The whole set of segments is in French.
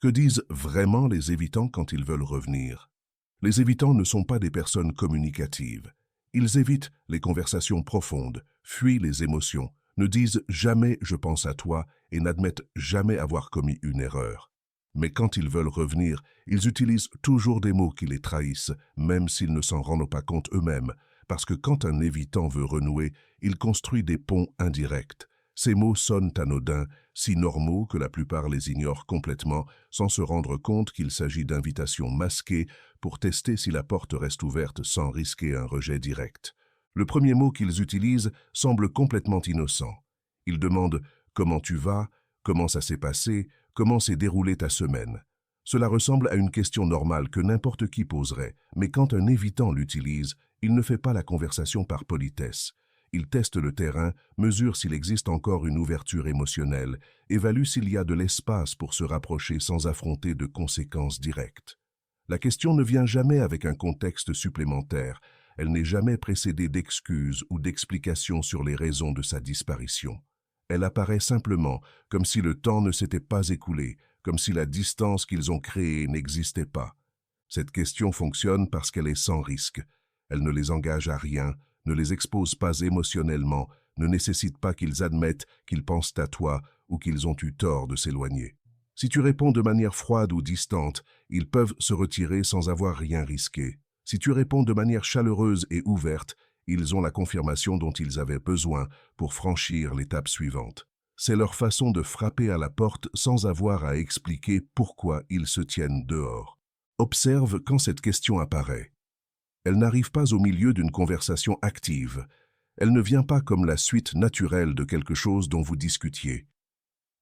Que disent vraiment les évitants quand ils veulent revenir? Les évitants ne sont pas des personnes communicatives. Ils évitent les conversations profondes, fuient les émotions, ne disent jamais « je pense à toi » et n'admettent jamais avoir commis une erreur. Mais quand ils veulent revenir, ils utilisent toujours des mots qui les trahissent, même s'ils ne s'en rendent pas compte eux-mêmes, parce que quand un évitant veut renouer, il construit des ponts indirects. Ces mots sonnent anodins, si normaux que la plupart les ignorent complètement, sans se rendre compte qu'il s'agit d'invitations masquées pour tester si la porte reste ouverte sans risquer un rejet direct. Le premier mot qu'ils utilisent semble complètement innocent. Ils demandent « Comment tu vas ? Comment ça s'est passé ? Comment s'est déroulée ta semaine ?» Cela ressemble à une question normale que n'importe qui poserait, mais quand un évitant l'utilise, il ne fait pas la conversation par politesse. Il teste le terrain, mesure s'il existe encore une ouverture émotionnelle, évalue s'il y a de l'espace pour se rapprocher sans affronter de conséquences directes. La question ne vient jamais avec un contexte supplémentaire, elle n'est jamais précédée d'excuses ou d'explications sur les raisons de sa disparition. Elle apparaît simplement, comme si le temps ne s'était pas écoulé, comme si la distance qu'ils ont créée n'existait pas. Cette question fonctionne parce qu'elle est sans risque. Elle ne les engage à rien, ne les expose pas émotionnellement, ne nécessite pas qu'ils admettent qu'ils pensent à toi ou qu'ils ont eu tort de s'éloigner. Si tu réponds de manière froide ou distante, ils peuvent se retirer sans avoir rien risqué. Si tu réponds de manière chaleureuse et ouverte, ils ont la confirmation dont ils avaient besoin pour franchir l'étape suivante. C'est leur façon de frapper à la porte sans avoir à expliquer pourquoi ils se tiennent dehors. Observe quand cette question apparaît. Elle n'arrive pas au milieu d'une conversation active. Elle ne vient pas comme la suite naturelle de quelque chose dont vous discutiez.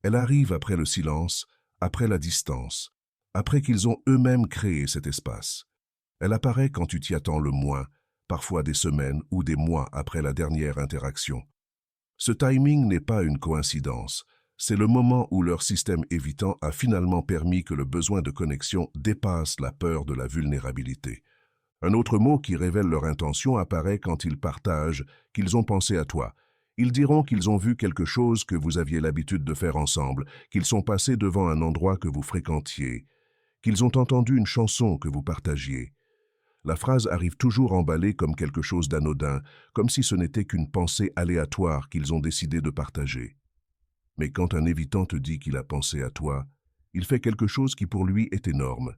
Elle arrive après le silence, après la distance, après qu'ils ont eux-mêmes créé cet espace. Elle apparaît quand tu t'y attends le moins, parfois des semaines ou des mois après la dernière interaction. Ce timing n'est pas une coïncidence, c'est le moment où leur système évitant a finalement permis que le besoin de connexion dépasse la peur de la vulnérabilité. Un autre mot qui révèle leur intention apparaît quand ils partagent qu'ils ont pensé à toi. Ils diront qu'ils ont vu quelque chose que vous aviez l'habitude de faire ensemble, qu'ils sont passés devant un endroit que vous fréquentiez, qu'ils ont entendu une chanson que vous partagiez. La phrase arrive toujours emballée comme quelque chose d'anodin, comme si ce n'était qu'une pensée aléatoire qu'ils ont décidé de partager. Mais quand un évitant te dit qu'il a pensé à toi, il fait quelque chose qui pour lui est énorme.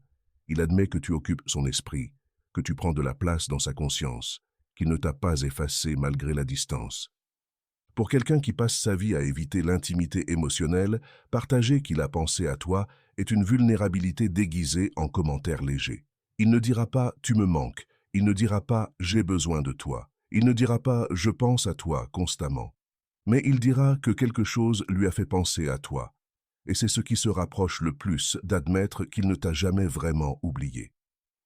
Il admet que tu occupes son esprit, que tu prends de la place dans sa conscience, qu'il ne t'a pas effacé malgré la distance. Pour quelqu'un qui passe sa vie à éviter l'intimité émotionnelle, partager qu'il a pensé à toi est une vulnérabilité déguisée en commentaires légers. Il ne dira pas « tu me manques », il ne dira pas « j'ai besoin de toi », il ne dira pas « je pense à toi » constamment. Mais il dira que quelque chose lui a fait penser à toi. Et c'est ce qui se rapproche le plus d'admettre qu'il ne t'a jamais vraiment oublié.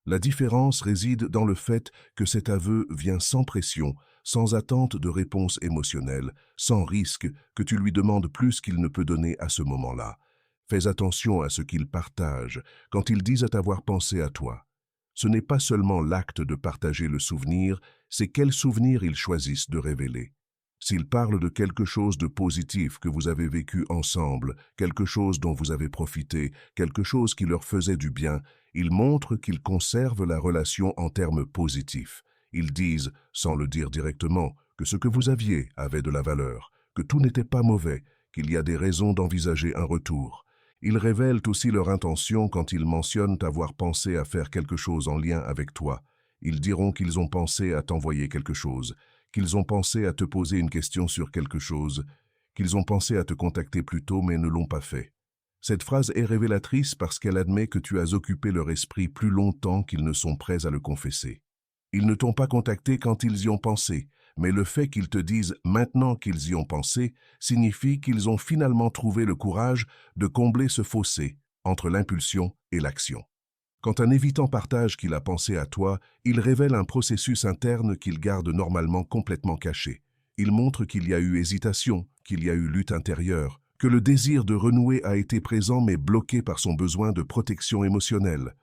La différence réside dans le fait que cet aveu vient sans pression, sans attente de réponse émotionnelle, sans risque que tu lui demandes plus qu'il ne peut donner à ce moment-là. Fais attention à ce qu'ils partagent quand ils disent t'avoir pensé à toi. Ce n'est pas seulement l'acte de partager le souvenir, c'est quel souvenir ils choisissent de révéler. S'ils parlent de quelque chose de positif que vous avez vécu ensemble, quelque chose dont vous avez profité, quelque chose qui leur faisait du bien, ils montrent qu'ils conservent la relation en termes positifs. Ils disent, sans le dire directement, que ce que vous aviez avait de la valeur, que tout n'était pas mauvais, qu'il y a des raisons d'envisager un retour. Ils révèlent aussi leur intention quand ils mentionnent avoir pensé à faire quelque chose en lien avec toi. Ils diront qu'ils ont pensé à t'envoyer quelque chose, qu'ils ont pensé à te poser une question sur quelque chose, qu'ils ont pensé à te contacter plus tôt mais ne l'ont pas fait. Cette phrase est révélatrice parce qu'elle admet que tu as occupé leur esprit plus longtemps qu'ils ne sont prêts à le confesser. Ils ne t'ont pas contacté quand ils y ont pensé, mais le fait qu'ils te disent maintenant qu'ils y ont pensé signifie qu'ils ont finalement trouvé le courage de combler ce fossé entre l'impulsion et l'action. Quand un évitant partage qu'il a pensé à toi, il révèle un processus interne qu'il garde normalement complètement caché. Il montre qu'il y a eu hésitation, qu'il y a eu lutte intérieure, que le désir de renouer a été présent mais bloqué par son besoin de protection émotionnelle.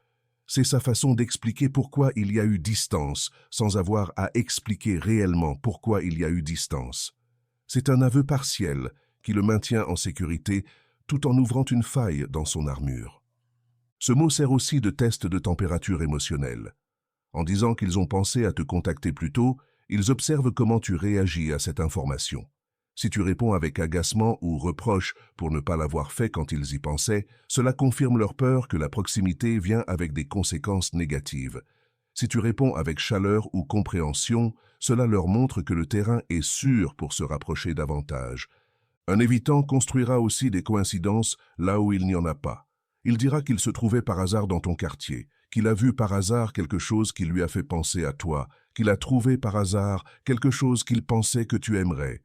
C'est sa façon d'expliquer pourquoi il y a eu distance, sans avoir à expliquer réellement pourquoi il y a eu distance. C'est un aveu partiel qui le maintient en sécurité tout en ouvrant une faille dans son armure. Ce mot sert aussi de test de température émotionnelle. En disant qu'ils ont pensé à te contacter plus tôt, ils observent comment tu réagis à cette information. Si tu réponds avec agacement ou reproche pour ne pas l'avoir fait quand ils y pensaient, cela confirme leur peur que la proximité vient avec des conséquences négatives. Si tu réponds avec chaleur ou compréhension, cela leur montre que le terrain est sûr pour se rapprocher davantage. Un évitant construira aussi des coïncidences là où il n'y en a pas. Il dira qu'il se trouvait par hasard dans ton quartier, qu'il a vu par hasard quelque chose qui lui a fait penser à toi, qu'il a trouvé par hasard quelque chose qu'il pensait que tu aimerais.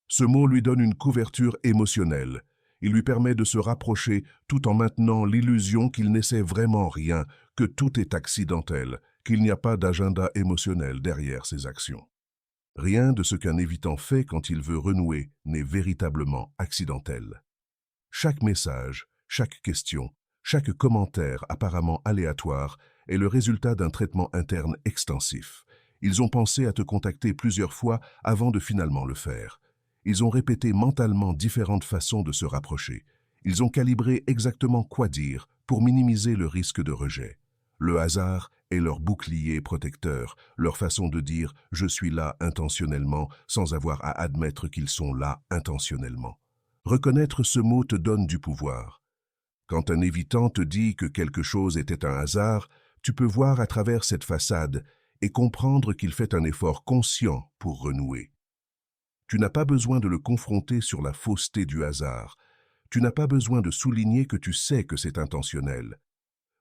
Ce mot lui donne une couverture émotionnelle. Il lui permet de se rapprocher tout en maintenant l'illusion qu'il n'essaie vraiment rien, que tout est accidentel, qu'il n'y a pas d'agenda émotionnel derrière ses actions. Rien de ce qu'un évitant fait quand il veut renouer n'est véritablement accidentel. Chaque message, chaque question, chaque commentaire apparemment aléatoire est le résultat d'un traitement interne extensif. Ils ont pensé à te contacter plusieurs fois avant de finalement le faire. Ils ont répété mentalement différentes façons de se rapprocher. Ils ont calibré exactement quoi dire pour minimiser le risque de rejet. Le hasard est leur bouclier protecteur, leur façon de dire « je suis là intentionnellement » sans avoir à admettre qu'ils sont là intentionnellement. Reconnaître ce mot te donne du pouvoir. Quand un évitant te dit que quelque chose était un hasard, tu peux voir à travers cette façade et comprendre qu'il fait un effort conscient pour renouer. Tu n'as pas besoin de le confronter sur la fausseté du hasard. Tu n'as pas besoin de souligner que tu sais que c'est intentionnel.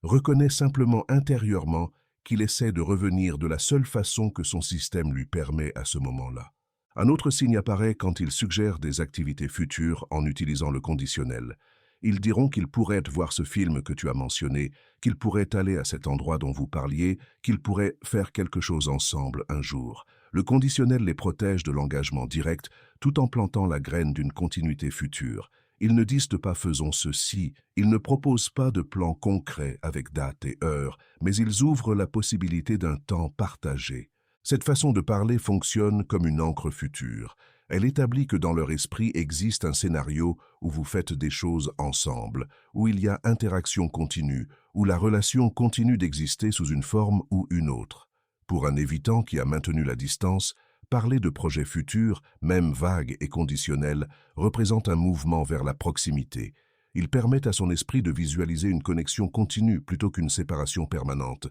Reconnais simplement intérieurement qu'il essaie de revenir de la seule façon que son système lui permet à ce moment-là. Un autre signe apparaît quand il suggère des activités futures en utilisant le conditionnel. Ils diront qu'ils pourraient voir ce film que tu as mentionné, qu'ils pourraient aller à cet endroit dont vous parliez, qu'ils pourraient faire quelque chose ensemble un jour. Le conditionnel les protège de l'engagement direct tout en plantant la graine d'une continuité future. Ils ne disent pas « faisons ceci », ils ne proposent pas de plan concret avec date et heure, mais ils ouvrent la possibilité d'un temps partagé. Cette façon de parler fonctionne comme une encre future. Elle établit que dans leur esprit existe un scénario où vous faites des choses ensemble, où il y a interaction continue, où la relation continue d'exister sous une forme ou une autre. Pour un évitant qui a maintenu la distance, parler de projets futurs, même vagues et conditionnels, représente un mouvement vers la proximité. Il permet à son esprit de visualiser une connexion continue plutôt qu'une séparation permanente.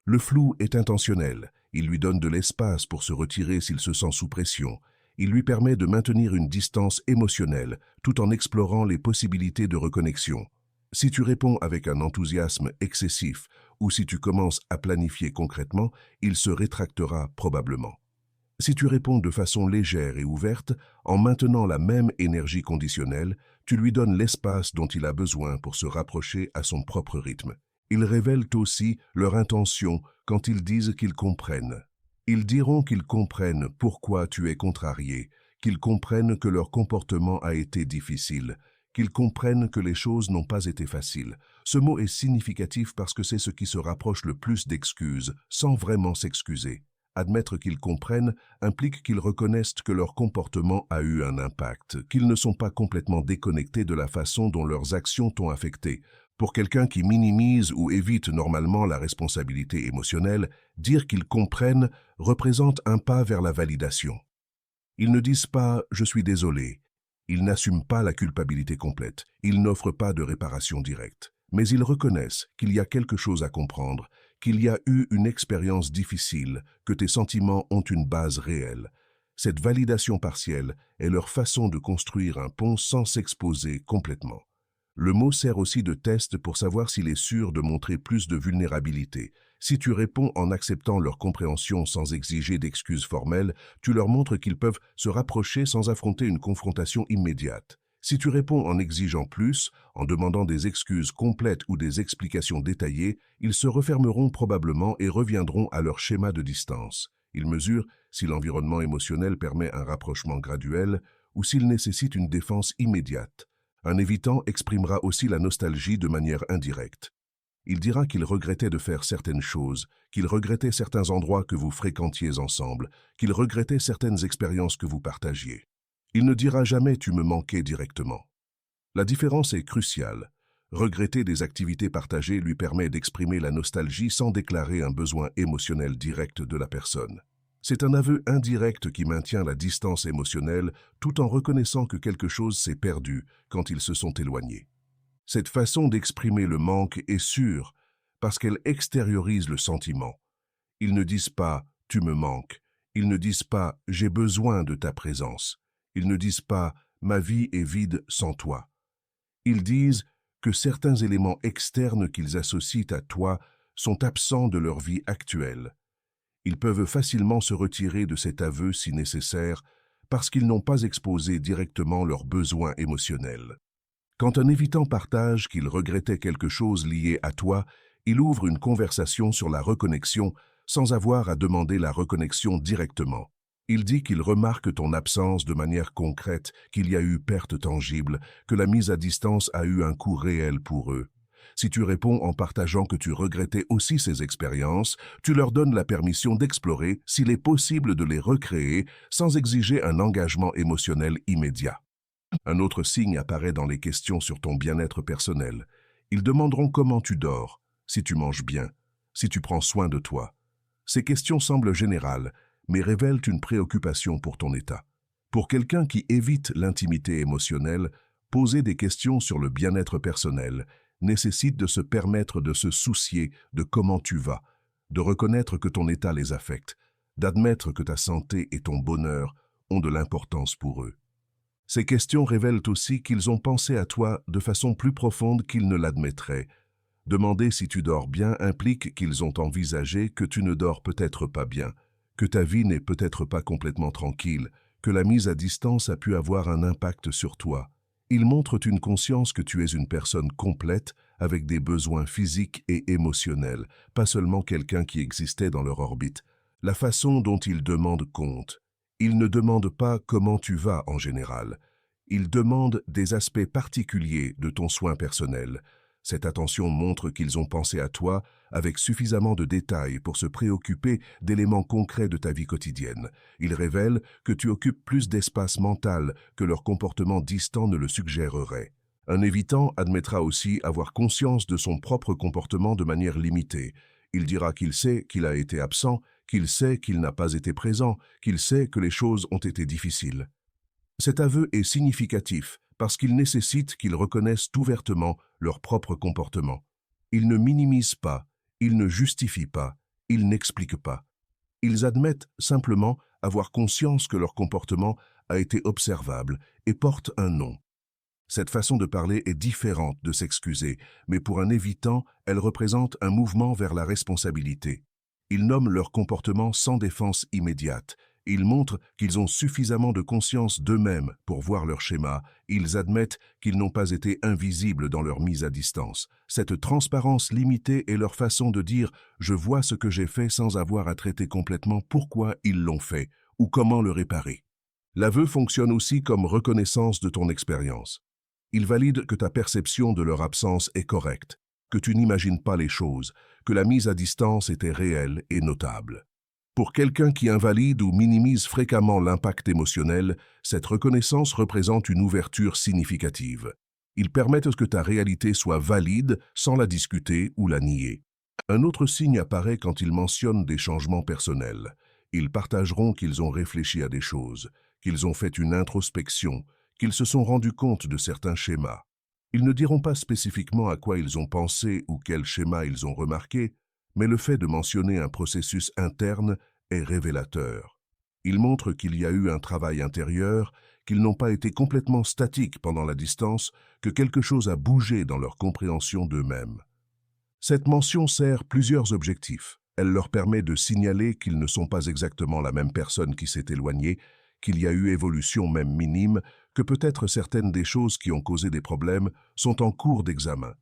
Le flou est intentionnel. Il lui donne de l'espace pour se retirer s'il se sent sous pression. Il lui permet de maintenir une distance émotionnelle tout en explorant les possibilités de reconnexion. Si tu réponds avec un enthousiasme excessif ou si tu commences à planifier concrètement, il se rétractera probablement. Si tu réponds de façon légère et ouverte, en maintenant la même énergie conditionnelle, tu lui donnes l'espace dont il a besoin pour se rapprocher à son propre rythme. Ils révèlent aussi leur intention quand ils disent qu'ils comprennent. Ils diront qu'ils comprennent pourquoi tu es contrarié, qu'ils comprennent que leur comportement a été difficile, qu'ils comprennent que les choses n'ont pas été faciles. Ce mot est significatif parce que c'est ce qui se rapproche le plus d'excuses, sans vraiment s'excuser. Admettre qu'ils comprennent implique qu'ils reconnaissent que leur comportement a eu un impact, qu'ils ne sont pas complètement déconnectés de la façon dont leurs actions t'ont affecté. Pour quelqu'un qui minimise ou évite normalement la responsabilité émotionnelle, dire qu'ils comprennent représente un pas vers la validation. Ils ne disent pas « je suis désolé ». Ils n'assument pas la culpabilité complète. Ils n'offrent pas de réparation directe. Mais ils reconnaissent qu'il y a quelque chose à comprendre, qu'il y a eu une expérience difficile, que tes sentiments ont une base réelle. Cette validation partielle est leur façon de construire un pont sans s'exposer complètement. Le mot sert aussi de test pour savoir s'il est sûr de montrer plus de vulnérabilité. Si tu réponds en acceptant leur compréhension sans exiger d'excuses formelles, tu leur montres qu'ils peuvent se rapprocher sans affronter une confrontation immédiate. Si tu réponds en exigeant plus, en demandant des excuses complètes ou des explications détaillées, ils se refermeront probablement et reviendront à leur schéma de distance. Ils mesurent si l'environnement émotionnel permet un rapprochement graduel ou s'il nécessite une défense immédiate. Un évitant exprimera aussi la nostalgie de manière indirecte. Il dira qu'il regrettait de faire certaines choses, qu'il regrettait certains endroits que vous fréquentiez ensemble, qu'il regrettait certaines expériences que vous partagiez. Il ne dira jamais « tu me manquais » directement. La différence est cruciale. Regretter des activités partagées lui permet d'exprimer la nostalgie sans déclarer un besoin émotionnel direct de la personne. C'est un aveu indirect qui maintient la distance émotionnelle tout en reconnaissant que quelque chose s'est perdu quand ils se sont éloignés. Cette façon d'exprimer le manque est sûre parce qu'elle extériorise le sentiment. Ils ne disent pas « tu me manques », ils ne disent pas « j'ai besoin de ta présence », ils ne disent pas « ma vie est vide sans toi ». Ils disent que certains éléments externes qu'ils associent à toi sont absents de leur vie actuelle. Ils peuvent facilement se retirer de cet aveu si nécessaire parce qu'ils n'ont pas exposé directement leurs besoins émotionnels. Quand un évitant partage qu'il regrettait quelque chose lié à toi, il ouvre une conversation sur la reconnexion sans avoir à demander la reconnexion directement. Il dit qu'il remarque ton absence de manière concrète, qu'il y a eu perte tangible, que la mise à distance a eu un coût réel pour eux. Si tu réponds en partageant que tu regrettais aussi ces expériences, tu leur donnes la permission d'explorer s'il est possible de les recréer sans exiger un engagement émotionnel immédiat. Un autre signe apparaît dans les questions sur ton bien-être personnel. Ils demanderont comment tu dors, si tu manges bien, si tu prends soin de toi. Ces questions semblent générales, mais révèlent une préoccupation pour ton état. Pour quelqu'un qui évite l'intimité émotionnelle, poser des questions sur le bien-être personnel nécessite de se permettre de se soucier de comment tu vas, de reconnaître que ton état les affecte, d'admettre que ta santé et ton bonheur ont de l'importance pour eux. Ces questions révèlent aussi qu'ils ont pensé à toi de façon plus profonde qu'ils ne l'admettraient. Demander si tu dors bien implique qu'ils ont envisagé que tu ne dors peut-être pas bien, que ta vie n'est peut-être pas complètement tranquille, que la mise à distance a pu avoir un impact sur toi. Ils montrent une conscience que tu es une personne complète avec des besoins physiques et émotionnels, pas seulement quelqu'un qui existait dans leur orbite. La façon dont ils demandent compte. Ils ne demandent pas comment tu vas en général. Ils demandent des aspects particuliers de ton soin personnel. Cette attention montre qu'ils ont pensé à toi avec suffisamment de détails pour se préoccuper d'éléments concrets de ta vie quotidienne. Ils révèlent que tu occupes plus d'espace mental que leur comportement distant ne le suggérerait. Un évitant admettra aussi avoir conscience de son propre comportement de manière limitée. Il dira qu'il sait qu'il a été absent, qu'il sait qu'il n'a pas été présent, qu'il sait que les choses ont été difficiles. Cet aveu est significatif parce qu'il nécessite qu'ils reconnaissent ouvertement leur propre comportement. Ils ne minimisent pas, ils ne justifient pas, ils n'expliquent pas. Ils admettent simplement avoir conscience que leur comportement a été observable et porte un nom. Cette façon de parler est différente de s'excuser, mais pour un évitant, elle représente un mouvement vers la responsabilité. Ils nomment leur comportement sans défense immédiate. Ils montrent qu'ils ont suffisamment de conscience d'eux-mêmes pour voir leur schéma. Ils admettent qu'ils n'ont pas été invisibles dans leur mise à distance. Cette transparence limitée est leur façon de dire « je vois ce que j'ai fait sans avoir à traiter complètement pourquoi ils l'ont fait ou comment le réparer ». L'aveu fonctionne aussi comme reconnaissance de ton expérience. Il valide que ta perception de leur absence est correcte, que tu n'imagines pas les choses, que la mise à distance était réelle et notable. Pour quelqu'un qui invalide ou minimise fréquemment l'impact émotionnel, cette reconnaissance représente une ouverture significative. Ils permettent que ta réalité soit valide sans la discuter ou la nier. Un autre signe apparaît quand ils mentionnent des changements personnels. Ils partageront qu'ils ont réfléchi à des choses, qu'ils ont fait une introspection, qu'ils se sont rendus compte de certains schémas. Ils ne diront pas spécifiquement à quoi ils ont pensé ou quel schéma ils ont remarqué, mais le fait de mentionner un processus interne est révélateur. Ils montrent qu'il y a eu un travail intérieur, qu'ils n'ont pas été complètement statiques pendant la distance, que quelque chose a bougé dans leur compréhension d'eux-mêmes. Cette mention sert plusieurs objectifs. Elle leur permet de signaler qu'ils ne sont pas exactement la même personne qui s'est éloignée, qu'il y a eu évolution même minime, que peut-être certaines des choses qui ont causé des problèmes sont en cours d'examen.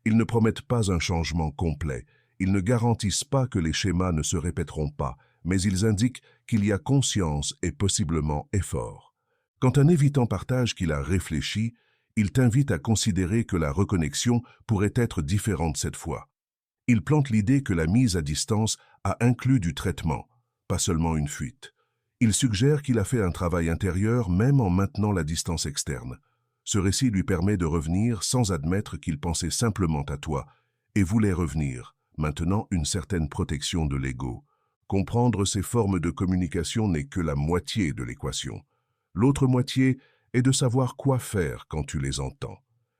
Ils ne promettent pas un changement complet. Ils ne garantissent pas que les schémas ne se répéteront pas, mais ils indiquent qu'il y a conscience et possiblement effort. Quand un évitant partage qu'il a réfléchi, il t'invite à considérer que la reconnexion pourrait être différente cette fois. Il plante l'idée que la mise à distance a inclus du traitement, pas seulement une fuite. Il suggère qu'il a fait un travail intérieur même en maintenant la distance externe. Ce récit lui permet de revenir sans admettre qu'il pensait simplement à toi et voulait revenir, maintenant une certaine protection de l'ego. Comprendre ces formes de communication n'est que la moitié de l'équation. L'autre moitié est de savoir quoi faire quand tu les entends.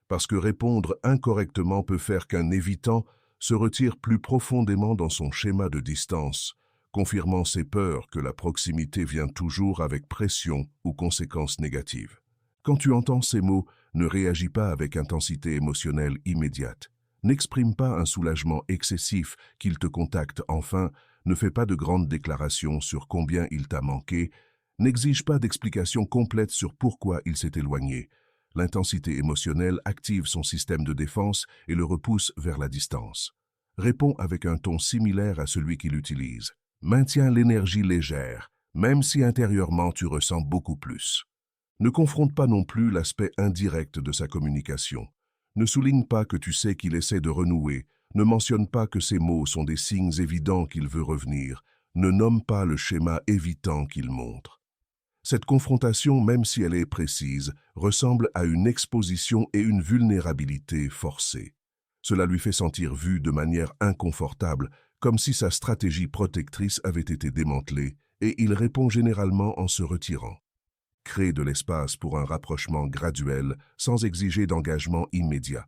Parce que répondre incorrectement peut faire qu'un évitant se retire plus profondément dans son schéma de distance, confirmant ses peurs que la proximité vient toujours avec pression ou conséquences négatives. Quand tu entends ces mots, ne réagis pas avec intensité émotionnelle immédiate. N'exprime pas un soulagement excessif qu'il te contacte enfin, ne fais pas de grandes déclarations sur combien il t'a manqué, n'exige pas d'explications complètes sur pourquoi il s'est éloigné. L'intensité émotionnelle active son système de défense et le repousse vers la distance. Réponds avec un ton similaire à celui qu'il utilise. Maintiens l'énergie légère, même si intérieurement tu ressens beaucoup plus. Ne confronte pas non plus l'aspect indirect de sa communication. Ne souligne pas que tu sais qu'il essaie de renouer. Ne mentionne pas que ces mots sont des signes évidents qu'il veut revenir. Ne nomme pas le schéma évitant qu'il montre. Cette confrontation, même si elle est précise, ressemble à une exposition et une vulnérabilité forcée. Cela lui fait sentir vu de manière inconfortable, comme si sa stratégie protectrice avait été démantelée, et il répond généralement en se retirant. Crée de l'espace pour un rapprochement graduel, sans exiger d'engagement immédiat.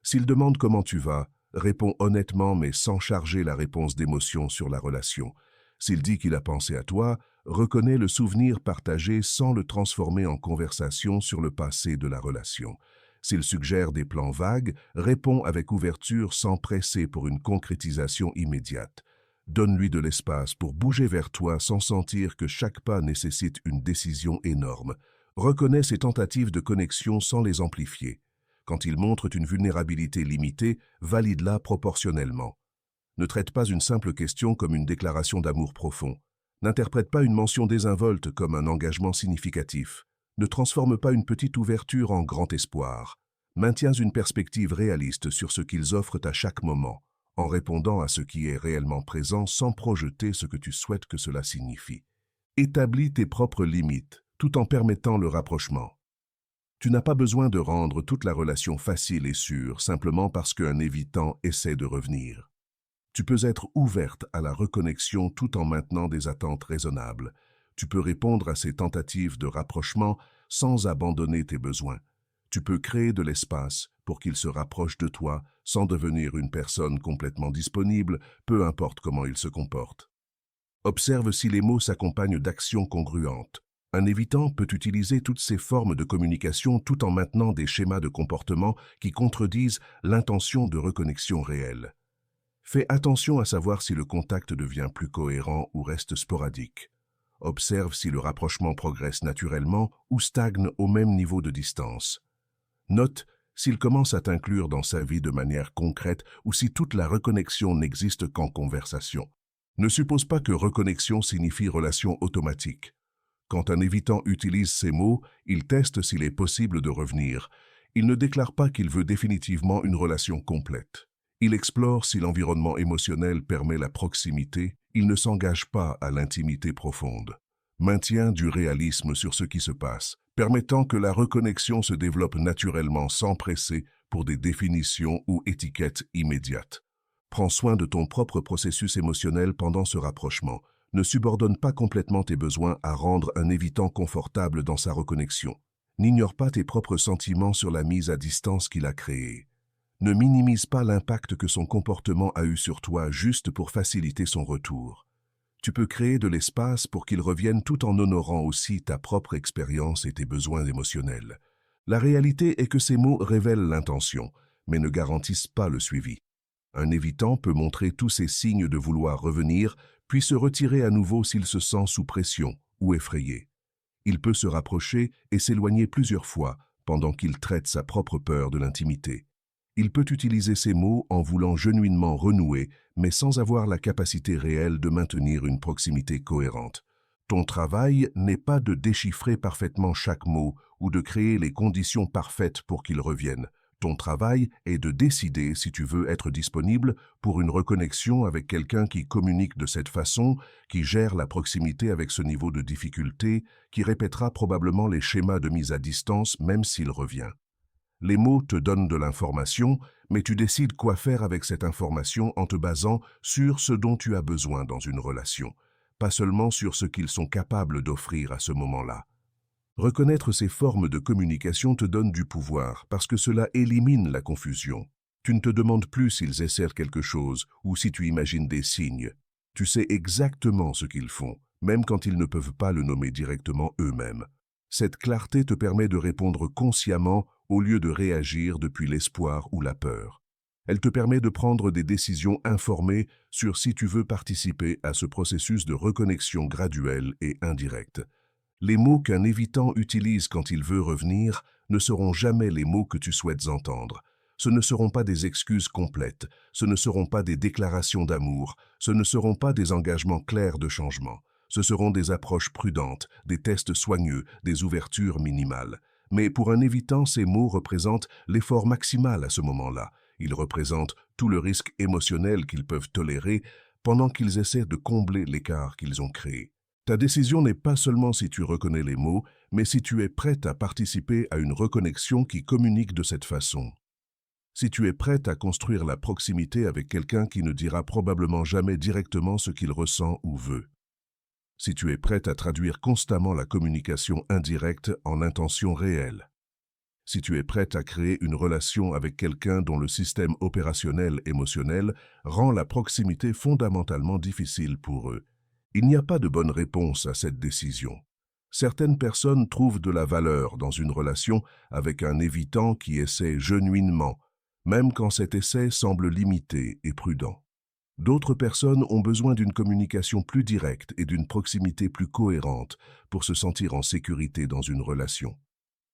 S'il demande comment tu vas, réponds honnêtement mais sans charger la réponse d'émotion sur la relation. S'il dit qu'il a pensé à toi, reconnais le souvenir partagé sans le transformer en conversation sur le passé de la relation. S'il suggère des plans vagues, réponds avec ouverture sans presser pour une concrétisation immédiate. Donne-lui de l'espace pour bouger vers toi sans sentir que chaque pas nécessite une décision énorme. Reconnais ses tentatives de connexion sans les amplifier. Quand il montre une vulnérabilité limitée, valide-la proportionnellement. Ne traite pas une simple question comme une déclaration d'amour profond. N'interprète pas une mention désinvolte comme un engagement significatif. Ne transforme pas une petite ouverture en grand espoir. Maintiens une perspective réaliste sur ce qu'ils offrent à chaque moment, en répondant à ce qui est réellement présent sans projeter ce que tu souhaites que cela signifie. Établis tes propres limites, tout en permettant le rapprochement. Tu n'as pas besoin de rendre toute la relation facile et sûre simplement parce qu'un évitant essaie de revenir. Tu peux être ouverte à la reconnexion tout en maintenant des attentes raisonnables. Tu peux répondre à ces tentatives de rapprochement sans abandonner tes besoins. Tu peux créer de l'espace pour qu'il se rapproche de toi sans devenir une personne complètement disponible, peu importe comment il se comporte. Observe si les mots s'accompagnent d'actions congruentes. Un évitant peut utiliser toutes ces formes de communication tout en maintenant des schémas de comportement qui contredisent l'intention de reconnexion réelle. Fais attention à savoir si le contact devient plus cohérent ou reste sporadique. Observe si le rapprochement progresse naturellement ou stagne au même niveau de distance. Note s'il commence à t'inclure dans sa vie de manière concrète ou si toute la reconnexion n'existe qu'en conversation. Ne suppose pas que reconnexion signifie relation automatique. Quand un évitant utilise ces mots, il teste s'il est possible de revenir. Il ne déclare pas qu'il veut définitivement une relation complète. Il explore si l'environnement émotionnel permet la proximité, il ne s'engage pas à l'intimité profonde. Maintient du réalisme sur ce qui se passe, permettant que la reconnexion se développe naturellement sans presser pour des définitions ou étiquettes immédiates. Prends soin de ton propre processus émotionnel pendant ce rapprochement. Ne subordonne pas complètement tes besoins à rendre un évitant confortable dans sa reconnexion. N'ignore pas tes propres sentiments sur la mise à distance qu'il a créée. Ne minimise pas l'impact que son comportement a eu sur toi juste pour faciliter son retour. Tu peux créer de l'espace pour qu'il revienne tout en honorant aussi ta propre expérience et tes besoins émotionnels. La réalité est que ces mots révèlent l'intention, mais ne garantissent pas le suivi. Un évitant peut montrer tous ces signes de vouloir revenir, puis se retirer à nouveau s'il se sent sous pression ou effrayé. Il peut se rapprocher et s'éloigner plusieurs fois pendant qu'il traite sa propre peur de l'intimité. Il peut utiliser ces mots en voulant genuinement renouer, mais sans avoir la capacité réelle de maintenir une proximité cohérente. Ton travail n'est pas de déchiffrer parfaitement chaque mot ou de créer les conditions parfaites pour qu'il revienne. ton travail est de décider si tu veux être disponible pour une reconnexion avec quelqu'un qui communique de cette façon, qui gère la proximité avec ce niveau de difficulté, qui répétera probablement les schémas de mise à distance même s'il revient. Les mots te donnent de l'information, mais tu décides quoi faire avec cette information en te basant sur ce dont tu as besoin dans une relation, pas seulement sur ce qu'ils sont capables d'offrir à ce moment-là. Reconnaître ces formes de communication te donne du pouvoir parce que cela élimine la confusion. Tu ne te demandes plus s'ils essaient quelque chose ou si tu imagines des signes. Tu sais exactement ce qu'ils font, même quand ils ne peuvent pas le nommer directement eux-mêmes. Cette clarté te permet de répondre consciemment au lieu de réagir depuis l'espoir ou la peur. Elle te permet de prendre des décisions informées sur si tu veux participer à ce processus de reconnexion graduelle et indirecte. Les mots qu'un évitant utilise quand il veut revenir ne seront jamais les mots que tu souhaites entendre. Ce ne seront pas des excuses complètes, ce ne seront pas des déclarations d'amour, ce ne seront pas des engagements clairs de changement. Ce seront des approches prudentes, des tests soigneux, des ouvertures minimales. Mais pour un évitant, ces mots représentent l'effort maximal à ce moment-là. Ils représentent tout le risque émotionnel qu'ils peuvent tolérer pendant qu'ils essaient de combler l'écart qu'ils ont créé. Ta décision n'est pas seulement si tu reconnais les mots, mais si tu es prête à participer à une reconnexion qui communique de cette façon. Si tu es prête à construire la proximité avec quelqu'un qui ne dira probablement jamais directement ce qu'il ressent ou veut. Si tu es prête à traduire constamment la communication indirecte en intention réelle. Si tu es prête à créer une relation avec quelqu'un dont le système opérationnel émotionnel rend la proximité fondamentalement difficile pour eux. Il n'y a pas de bonne réponse à cette décision. Certaines personnes trouvent de la valeur dans une relation avec un évitant qui essaie genuinement, même quand cet essai semble limité et prudent. D'autres personnes ont besoin d'une communication plus directe et d'une proximité plus cohérente pour se sentir en sécurité dans une relation.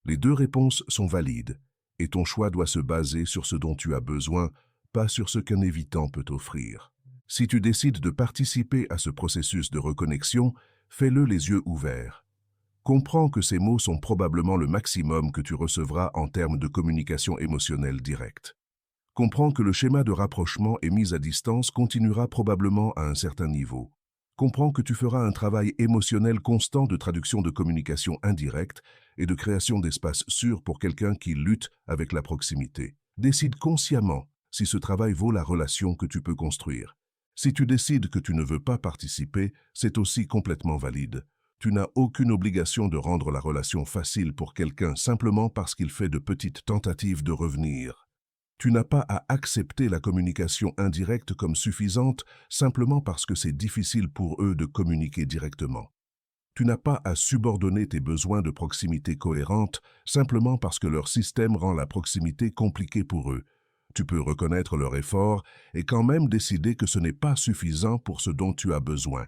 Les deux réponses sont valides, et ton choix doit se baser sur ce dont tu as besoin, pas sur ce qu'un évitant peut offrir. Si tu décides de participer à ce processus de reconnexion, fais-le les yeux ouverts. Comprends que ces mots sont probablement le maximum que tu recevras en termes de communication émotionnelle directe. Comprends que le schéma de rapprochement et mise à distance continuera probablement à un certain niveau. Comprends que tu feras un travail émotionnel constant de traduction de communication indirecte et de création d'espaces sûrs pour quelqu'un qui lutte avec la proximité. Décide consciemment si ce travail vaut la relation que tu peux construire. Si tu décides que tu ne veux pas participer, c'est aussi complètement valide. Tu n'as aucune obligation de rendre la relation facile pour quelqu'un simplement parce qu'il fait de petites tentatives de revenir. Tu n'as pas à accepter la communication indirecte comme suffisante simplement parce que c'est difficile pour eux de communiquer directement. Tu n'as pas à subordonner tes besoins de proximité cohérente simplement parce que leur système rend la proximité compliquée pour eux. Tu peux reconnaître leur effort et quand même décider que ce n'est pas suffisant pour ce dont tu as besoin.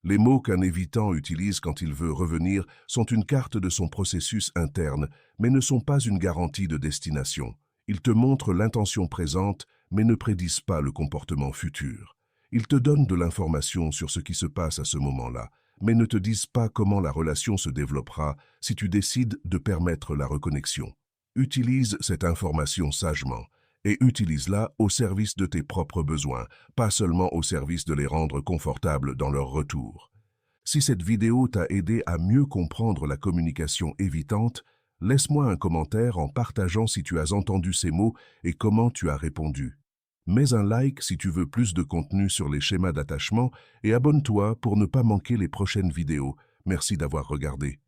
Les mots qu'un évitant utilise quand il veut revenir sont une carte de son processus interne, mais ne sont pas une garantie de destination. Ils te montrent l'intention présente, mais ne prédisent pas le comportement futur. Ils te donnent de l'information sur ce qui se passe à ce moment-là, mais ne te disent pas comment la relation se développera si tu décides de permettre la reconnexion. Utilise cette information sagement et utilise-la au service de tes propres besoins, pas seulement au service de les rendre confortables dans leur retour. Si cette vidéo t'a aidé à mieux comprendre la communication évitante, laisse-moi un commentaire en partageant si tu as entendu ces mots et comment tu as répondu. Mets un like si tu veux plus de contenu sur les schémas d'attachement et abonne-toi pour ne pas manquer les prochaines vidéos. Merci d'avoir regardé.